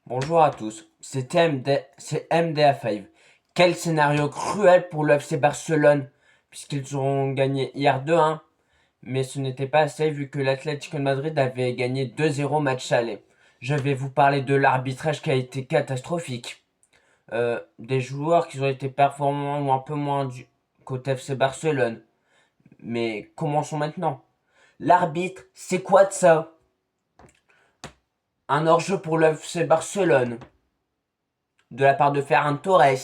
Bonjour à tous, c'est MDA5. Quel scénario cruel pour le FC Barcelone, puisqu'ils ont gagné hier 2-1, mais ce n'était pas assez vu que l'Atlético de Madrid avait gagné 2-0 match aller. Je vais vous parler de l'arbitrage qui a été catastrophique, des joueurs qui ont été performants ou un peu moins du côté FC Barcelone. Mais commençons maintenant. L'arbitre, c'est quoi de ça? Un hors-jeu pour le FC Barcelone, de la part de Ferran Torres.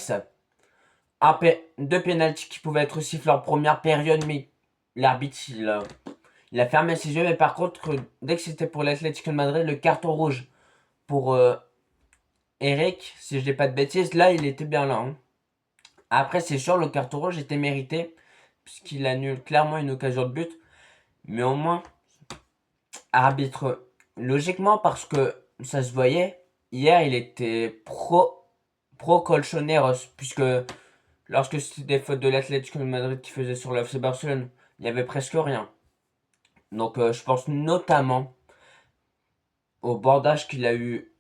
Deux pénaltys qui pouvaient être sifflés en première période, mais l'arbitre il a fermé ses yeux. Mais par contre, dès que c'était pour l'Atlético de Madrid, le carton rouge pour Eric, si je dis pas de bêtises, là il était bien là. Hein. Après, c'est sûr, le carton rouge était mérité, puisqu'il annule clairement une occasion de but. Mais au moins, arbitre, logiquement, parce que ça se voyait, hier il était pro Colchoneros, puisque lorsque c'était des fautes de l'Atlético de Madrid qui faisait sur l'FC Barcelone, il y avait presque rien. Donc je pense notamment au bordage qu'il a eu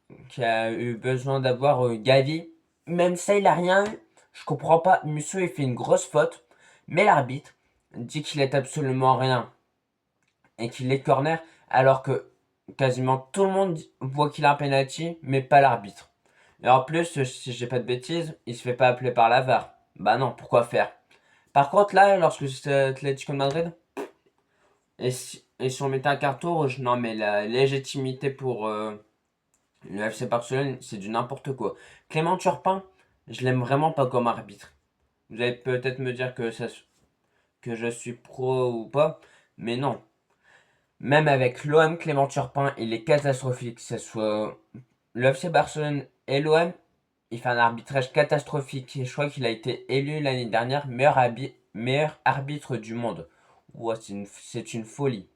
besoin d'avoir Gavi. Même ça, il a rien eu. Je comprends pas. Monsieur, il fait une grosse faute, mais l'arbitre dit qu'il est absolument rien et qu'il est corner, alors que quasiment tout le monde voit qu'il a un penalty, mais pas l'arbitre. Et en plus, si j'ai pas de bêtises, il se fait pas appeler par la VAR. Bah non, pourquoi faire? Par contre, là, lorsque c'était Atlético de Madrid, et si on mettait un carton rouge, non mais la légitimité pour le FC Barcelone, c'est du n'importe quoi. Clément Turpin, je l'aime vraiment pas comme arbitre. Vous allez peut-être me dire que je suis pro ou pas, mais non. Même avec l'OM, Clément Turpin, il est catastrophique. Que ce soit le FC Barcelone et l'OM, il fait un arbitrage catastrophique. Et je crois qu'il a été élu l'année dernière meilleur arbitre du monde. Ouais, c'est une folie.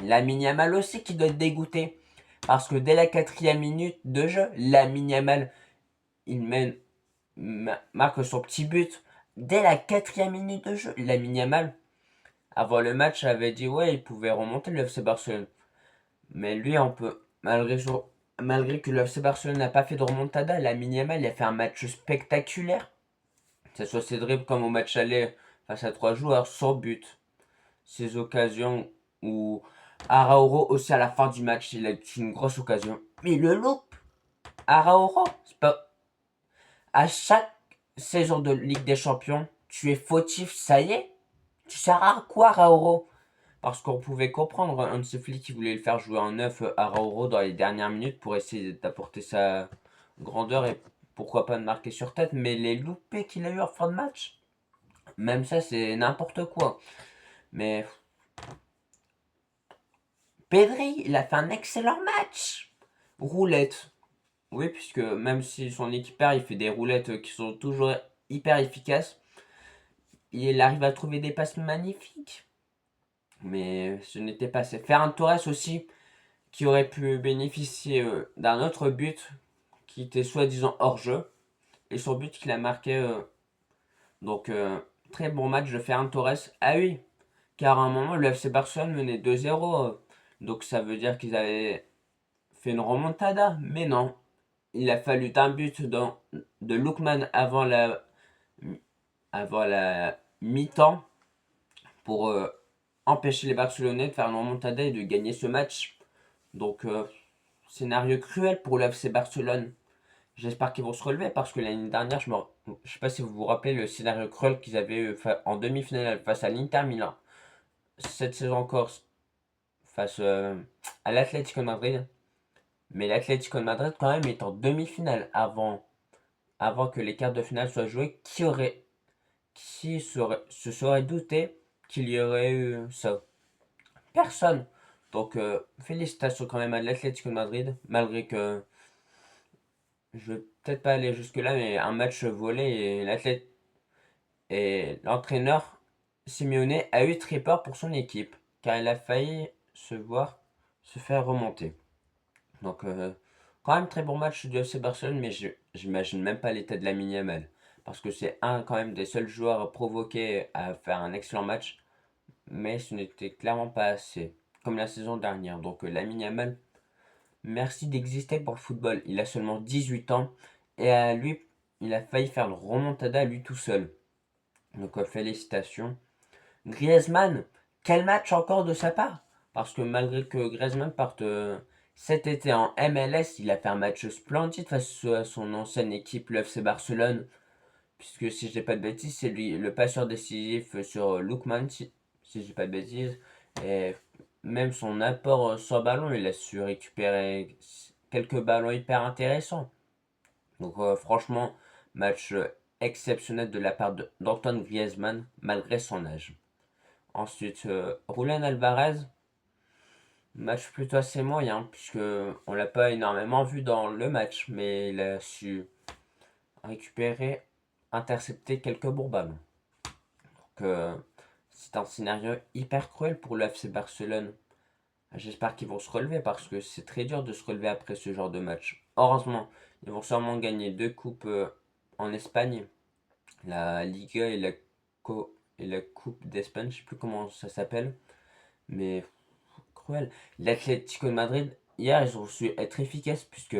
Lamine Yamal aussi qui doit être dégoûté. Parce que dès la 4e minute de jeu, Lamine Yamal, il marque son petit but. Dès la 4e minute de jeu, Lamine Yamal, avant le match, avait dit ouais, il pouvait remonter le FC Barcelone. Mais lui, on peut, malgré que le FC Barcelone n'a pas fait de remontada, Lamine Yamal, il a fait un match spectaculaire. Que ce soit ses dribbles comme au match aller face à 3 joueurs, sans but. Ses occasions où Arauro aussi à la fin du match, il a eu une grosse occasion. Mais le loupe, Arauro, c'est pas à chaque saison de Ligue des Champions, tu es fautif, ça y est. Tu sers à quoi, Arauro? Parce qu'on pouvait comprendre un de ces flics qui voulait le faire jouer en neuf à Arauro dans les dernières minutes pour essayer d'apporter sa grandeur et pourquoi pas de marquer sur tête, mais les loupés qu'il a eu en fin de match, même ça c'est n'importe quoi. Mais Pedri, il a fait un excellent match. Roulette. Oui, puisque même si son équipe perd, il fait des roulettes qui sont toujours hyper efficaces. Il arrive à trouver des passes magnifiques. Mais ce n'était pas assez. Ferran Torres aussi, qui aurait pu bénéficier d'un autre but, qui était soi-disant hors-jeu. Et son but qu'il a marqué. Donc, très bon match de Ferran Torres. Ah oui, car à un moment, le FC Barcelone menait 2-0. Donc ça veut dire qu'ils avaient fait une remontada. Mais non, il a fallu un but de Lookman avant la mi-temps pour empêcher les Barcelonais de faire une remontada et de gagner ce match. Donc, scénario cruel pour le FC Barcelone. J'espère qu'ils vont se relever parce que l'année dernière, je sais pas si vous vous rappelez le scénario cruel qu'ils avaient eu en demi-finale face à l'Inter Milan. Cette saison encore face à l'Atlético de Madrid. Mais l'Atlético de Madrid quand même est en demi-finale avant que les quarts de finale soient joués. Se serait douté qu'il y aurait eu ça? Personne. Donc félicitations quand même à l'Atlético de Madrid, malgré que je vais peut-être pas aller jusque là, mais un match volé et l'entraîneur Simeone a eu très peur pour son équipe, car il a failli se faire remonter. Donc quand même très bon match du FC Barcelone, mais j'imagine même pas l'état de la Yamal, parce que c'est un quand même des seuls joueurs provoqués à faire un excellent match, mais ce n'était clairement pas assez, comme la saison dernière. Donc la Yamal merci d'exister pour le football. Il a seulement 18 ans et lui, il a failli faire le remontada lui tout seul. Donc félicitations. Griezmann, quel match encore de sa part? Parce que malgré que Griezmann parte cet été en MLS, il a fait un match splendide face à son ancienne équipe, le FC Barcelone. Puisque si je dis pas de bêtises, c'est lui le passeur décisif sur Lookman, si je dis pas de bêtises. Et même son apport sur ballon, il a su récupérer quelques ballons hyper intéressants. Donc franchement, match exceptionnel de la part d'Antoine Griezmann, malgré son âge. Ensuite, Julián Alvarez, match plutôt assez moyen, puisque on l'a pas énormément vu dans le match, mais il a su récupérer, intercepter quelques bons ballons. Donc, c'est un scénario hyper cruel pour le FC Barcelone. J'espère qu'ils vont se relever parce que c'est très dur de se relever après ce genre de match. Heureusement, ils vont sûrement gagner 2 coupes en Espagne, la Liga et la Coupe d'Espagne, je sais plus comment ça s'appelle, mais cruel. L'Atlético de Madrid, hier, ils ont su être efficaces puisque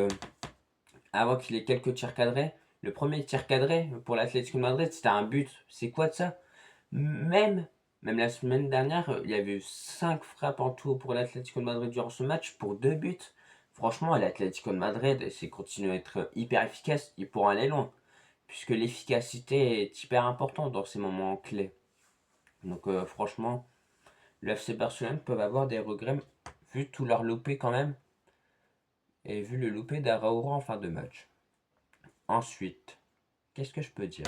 avant qu'il ait quelques tirs cadrés, le premier tir cadré pour l'Atlético de Madrid, c'était un but. C'est quoi de ça? Même, même la semaine dernière, il y avait eu 5 frappes en tout pour l'Atlético de Madrid durant ce match pour 2 buts. Franchement, l'Atlético de Madrid, c'est continuer à être hyper efficace, ils pourront aller loin. Puisque l'efficacité est hyper importante dans ces moments clés. Donc franchement, le FC Barcelone peuvent avoir des regrets vu tout leur loupé quand même. Et vu le loupé d'Araoura en fin de match. Ensuite, qu'est-ce que je peux dire?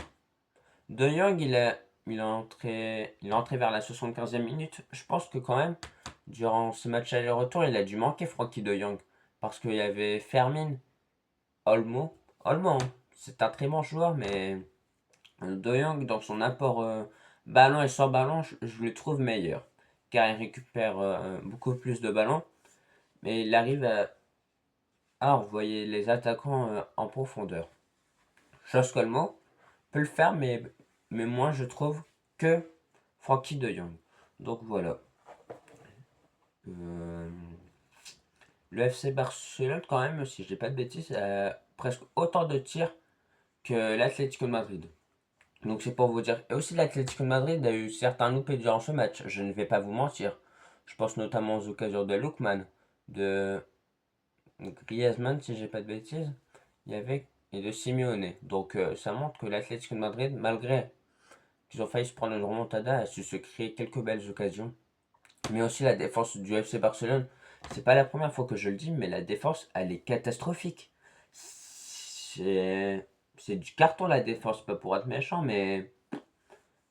De Jong, il est entré vers la 75e minute. Je pense que quand même, durant ce match aller-retour, il a dû manquer Frankie de Jong. Parce qu'il y avait Fermin, Olmo. Olmo, hein, c'est un très bon joueur, mais De Jong, dans son apport ballon et sans ballon, je le trouve meilleur. Car il récupère beaucoup plus de ballons. Mais il arrive à envoyer les attaquants en profondeur. Chose qu'Olmo peut le faire, mais moins je trouve que Frankie de Jong. Donc voilà. Euh, le FC Barcelone, quand même, si je dis pas de bêtises, a presque autant de tirs que l'Atlético de Madrid. Donc c'est pour vous dire. Et aussi l'Atlético de Madrid a eu certains loupés durant ce match. Je ne vais pas vous mentir. Je pense notamment aux occasions de Lookman, de Griezmann, si j'ai pas de bêtises. Il y avait et de Simeone. Donc ça montre que l'Atlético de Madrid, malgré qu'ils ont failli se prendre une remontada, a su se créer quelques belles occasions. Mais aussi la défense du FC Barcelone, c'est pas la première fois que je le dis, mais la défense, elle est catastrophique. C'est du carton la défense, pas pour être méchant, mais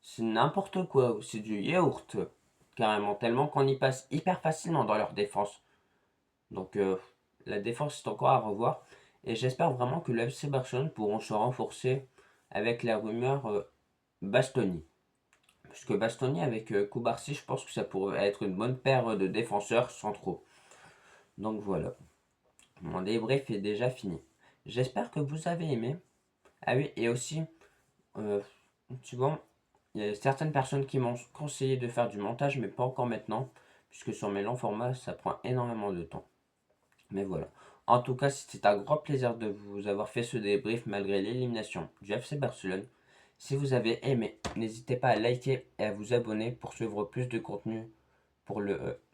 c'est n'importe quoi. C'est du yaourt, carrément, tellement qu'on y passe hyper facilement dans leur défense. Donc la défense est encore à revoir. Et j'espère vraiment que le FC Barcelone pourront se renforcer avec la rumeur Bastoni. Puisque Bastoni avec Koubarsi, je pense que ça pourrait être une bonne paire de défenseurs centraux. Donc voilà, mon débrief est déjà fini. J'espère que vous avez aimé. Ah oui, et aussi, euh, tu vois, il y a certaines personnes qui m'ont conseillé de faire du montage, mais pas encore maintenant, puisque sur mes longs formats, ça prend énormément de temps. Mais voilà. En tout cas, c'était un grand plaisir de vous avoir fait ce débrief malgré l'élimination du FC Barcelone. Si vous avez aimé, n'hésitez pas à liker et à vous abonner pour suivre plus de contenu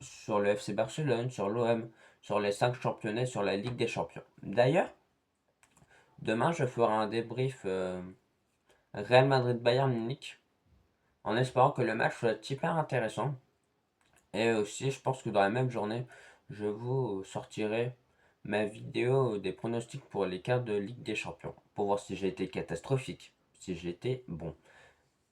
sur le FC Barcelone, sur l'OM, sur les 5 championnats, sur la Ligue des Champions. D'ailleurs, demain je ferai un débrief Real Madrid-Bayern Munich en espérant que le match soit hyper intéressant. Et aussi, je pense que dans la même journée, je vous sortirai ma vidéo des pronostics pour les quarts de Ligue des Champions pour voir si j'ai été catastrophique, si j'ai été bon.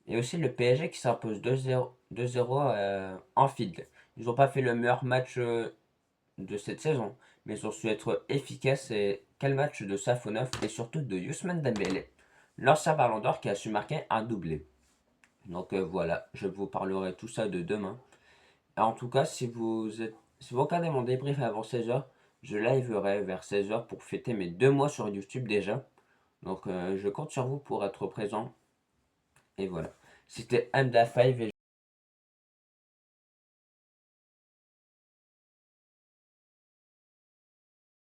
Et aussi le PSG qui s'impose 2-0 en field. Ils n'ont pas fait le meilleur match de cette saison, mais ils ont su être efficaces. Et quel match de Safonov et surtout de Ousmane Dembélé, l'ancien Ballon d'Or qui a su marquer un doublé. Donc voilà, je vous parlerai tout ça de demain. Et en tout cas, si vous regardez mon débrief avant 16h, je liverai vers 16h pour fêter mes 2 mois sur YouTube déjà. Donc je compte sur vous pour être présent. Et voilà. C'était Amda5 et